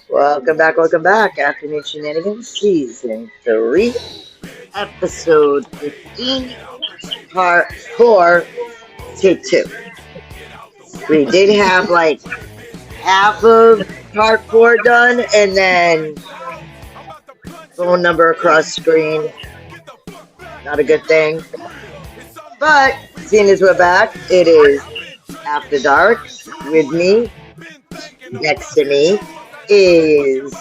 Welcome back. Afternoon Shenanigans, Season 3, Episode 15, Part 4, Take 2. We did have like half of Part 4 done, and then phone number across screen. Not a good thing. But, seeing as we're back, it is After Dark with me. Next to me is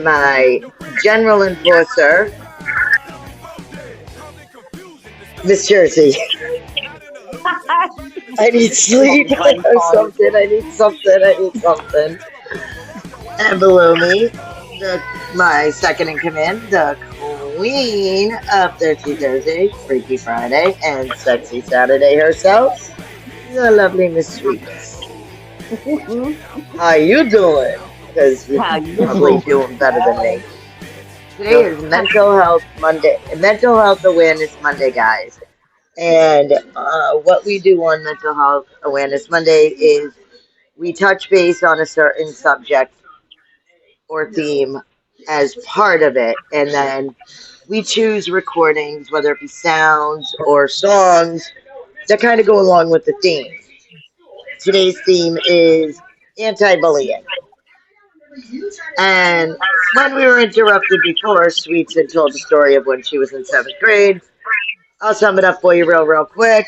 my General Enforcer, Miss Jersey. I need sleep or something. I need something. And below me, my second in command, the Queen of Thirsty Thursday, Freaky Friday, and Sexy Saturday herself, the lovely Miss Sweets. How you doing? Because you're probably doing better than me. Today is Mental Health Monday, Mental Health Awareness Monday, guys. And what we do on Mental Health Awareness Monday is we touch base on a certain subject or theme as part of it, and then we choose recordings, whether it be sounds or songs, that kind of go along with the theme. Today's theme is anti-bullying. And when we were interrupted before, Sweets had told the story of when she was in 7th grade. I'll sum it up for you real quick.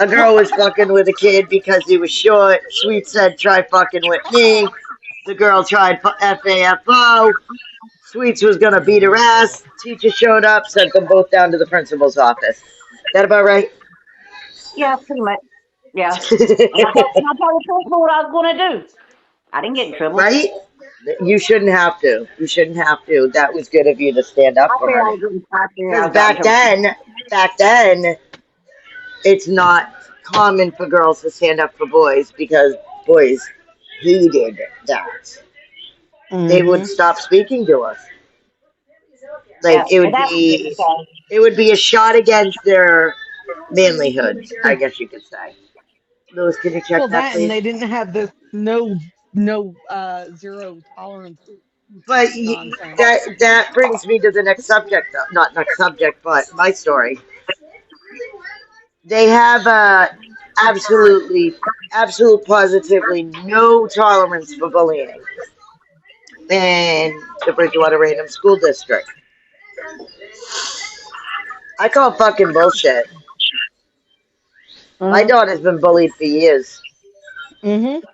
A girl was fucking with a kid because he was short. Sweet said, try fucking with me. The girl tried FAFO. Sweets was going to beat her ass. Teacher showed up, sent them both down to the principal's office. That about right? Yeah, pretty much. Yeah. And I told the principal what I was going to do. I didn't get in trouble. Right? You shouldn't have to. You shouldn't have to. That was good of you to stand up I for figured her. I was getting I figured I Because got in trouble. back then, it's not common for girls to stand up for boys because boys hated that. They would stop speaking to us. Like Yeah. Well, that was a good thing. it would be a shot against their manlyhood, I guess you could say. Lewis, can you check Well, that, that and please? they didn't have this no zero tolerance But nonsense. that brings me to the next subject, not next subject, but my story. They have absolute positively no tolerance for bullying in the Bridgewater Raynham School District. I call fucking bullshit. My Mm-hmm. daughter's been bullied for years, Mm-hmm.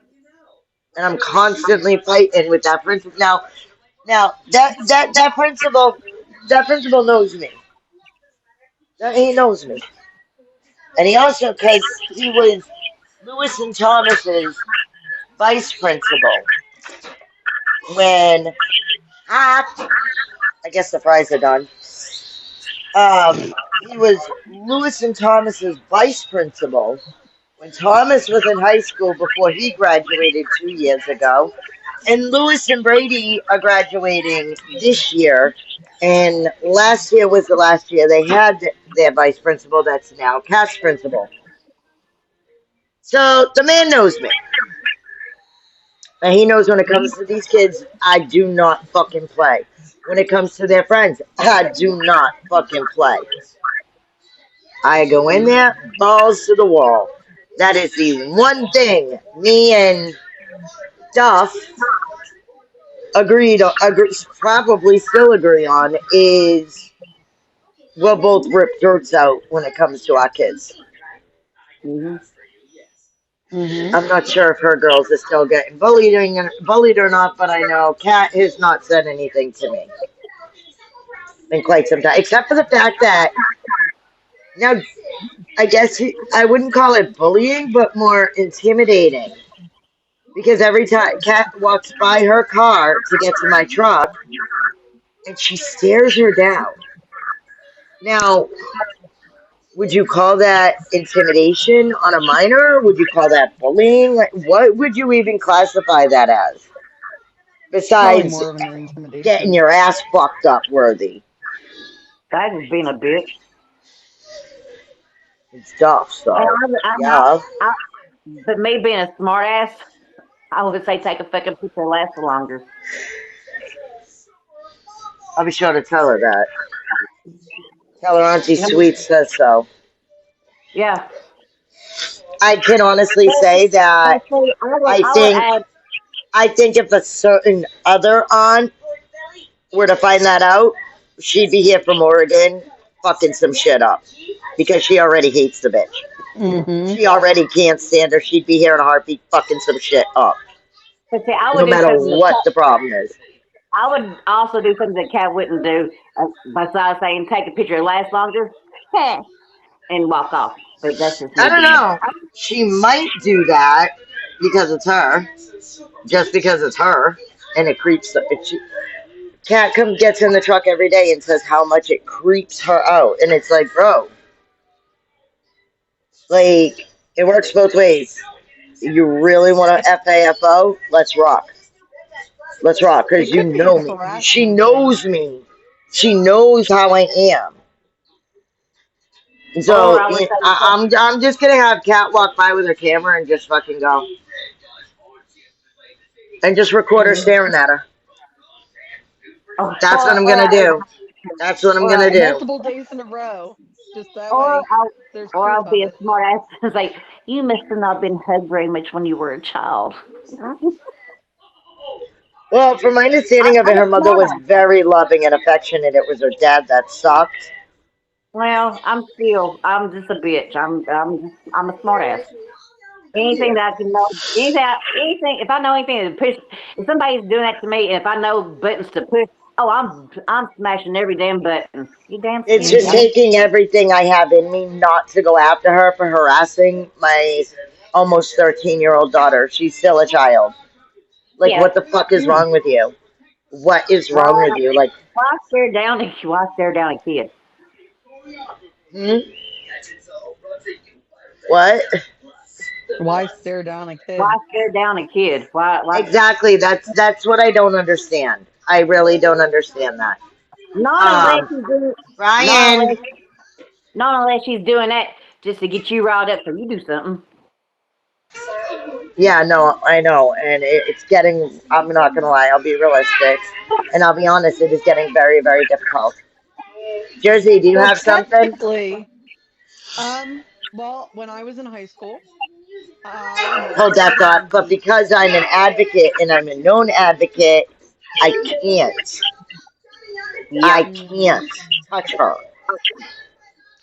and I'm constantly fighting with that principal. Now that principal knows me. He knows me, and he also because he was Lewis and Thomas's vice principal when I guess the fries are done. He was Lewis and Thomas's vice principal when Thomas was in high school before he graduated 2 years ago. And Lewis and Brady are graduating this year. And last year was the last year they had their vice principal that's now cast principal. So the man knows me. And he knows when it comes to these kids, I do not fucking play. When it comes to their friends, I do not fucking play. I go in there, balls to the wall. That is the one thing me and Duff probably still agree on is we'll both rip throats out when it comes to our kids. Mm-hmm. Mm-hmm. I'm not sure if her girls are still getting bullied or not, but I know Kat has not said anything to me in quite some time, except for the fact that now I guess I wouldn't call it bullying, but more intimidating. Because every time Kat walks by her car to get to my truck, and she stares her down. Now, would you call that intimidation on a minor? Would you call that bullying? Like, what would you even classify that as? Probably Besides more of an getting intimidation. your ass fucked up worthy. That was being a bitch. It's tough, And so yeah. but me being a smart ass, I would say take a fucking picture lasts longer. I'll be sure to tell her that. Tell her Auntie Yeah. Sweet says so. Yeah. I can honestly say But that see, I I would think add, I think if a certain other aunt were to find that out, she'd be here from Oregon fucking some shit up. Because she already hates the bitch. Mm-hmm. She already can't stand her. She'd be here in a heartbeat fucking some shit up. but see, I would No do matter something that what the problem is. I would also do something that Cat wouldn't do, besides saying take a picture, last longer, and walk off. But that's just I me don't being. know. She might do that because it's her. Just because it's her. And it creeps. Cat come gets in the truck every day and says how much it creeps her out. And it's like, bro, like, it works both ways. You really want to FAFO? Let's rock. Let's rock. Because It you could be a know me. She harassment thing. knows me. She knows how I am. Or So I would yeah, say, I'm just gonna have Kat walk by with her camera and just fucking go and just record her Mm. staring at her. or, That's what I'm or gonna I would, do. That's what I'm or I, gonna do. Multiple days in a row. Just that or way I'll, there's or proof I'll be of a it. smart ass and say, you must have not been hugged very much when you were a child. Well, from my understanding of it, I'm a her mother smart was ass. very loving and affectionate. It was her dad that sucked. Well, I'm just a bitch. I'm a smart ass. Anything that I can know, anything. If I know anything to push, if somebody's doing that to me, and if I know buttons to push, oh, I'm smashing every damn button. You damn It's skinny just bitch. Mm-hmm. taking everything I have in me not to go after her for harassing my almost 13-year-old daughter. She's still a child. Like, Yeah. what the fuck is Mm. wrong with you? What is Why wrong with you? Like, why stare down at why stare down a kid? hmm? What? Why stare down a Why kid? stare down a kid? Why Exactly. That's what I don't understand. I really don't understand that. not unless Um, you do not Ryan. unless not unless she's doing that just to get you riled up so you do something. Yeah, no, I know, and it's getting. I'm not gonna lie. I'll be realistic, and I'll be honest. It is getting very, very difficult. Jersey, do you Well, have something? technically, well, when I was in high school, I Hold was a that thought. band But geek. because I'm an advocate and I'm a known advocate, I can't. I Yep. Mm. can't touch her.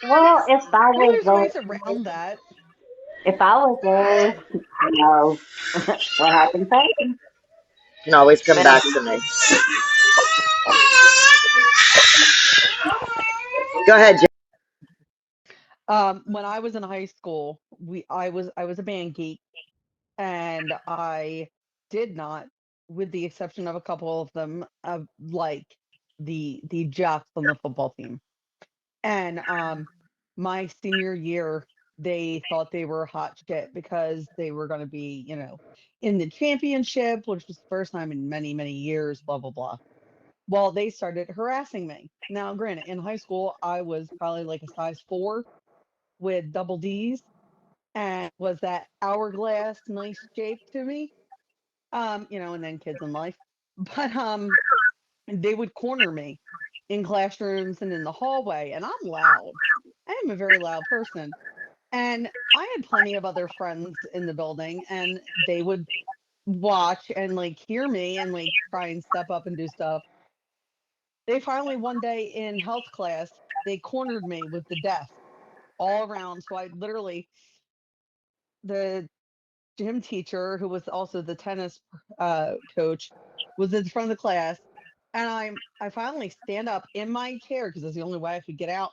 Well, Well, there's ways around that. if I was there, no, what happened? Happened. You can always come But back to me. Go ahead, Jersey. When I was in high school, I was a band geek, and I did not, with the exception of a couple of them, like the jocks on the football team. And my senior year, they thought they were hot shit because they were going to be, in the championship, which was the first time in many, many years, blah, blah, blah. Well, they started harassing me. Now, granted, in high school, I was probably like a size 4 with double D's and was that hourglass nice shape to me. And then kids in life. But they would corner me in classrooms and in the hallway, and I'm loud. I am a very loud person. And I had plenty of other friends in the building, and they would watch and like hear me and like try and step up and do stuff. They finally one day in health class, they cornered me with the desk all around. So I literally, the gym teacher, who was also the tennis coach, was in front of the class, and I finally stand up in my chair because it's the only way I could get out.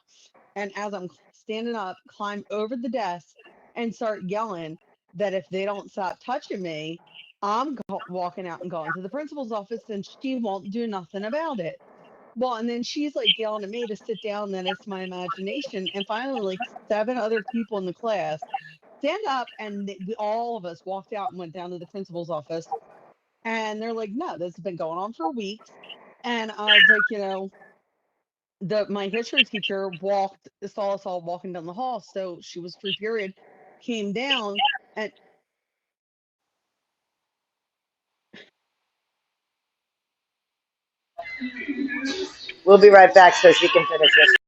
And as I'm standing up, climb over the desk and start yelling that if they don't stop touching me, I'm walking out and going to the principal's office, and she won't do nothing about it. Well, and then she's like yelling at me to sit down, that it's my imagination. And finally, like 7 other people in the class stand up, and all of us walked out and went down to the principal's office. And they're like, no, this has been going on for weeks. And I was like, my history teacher saw us all walking down the hall. So she was free period, came down, and We'll be right back so she can finish this.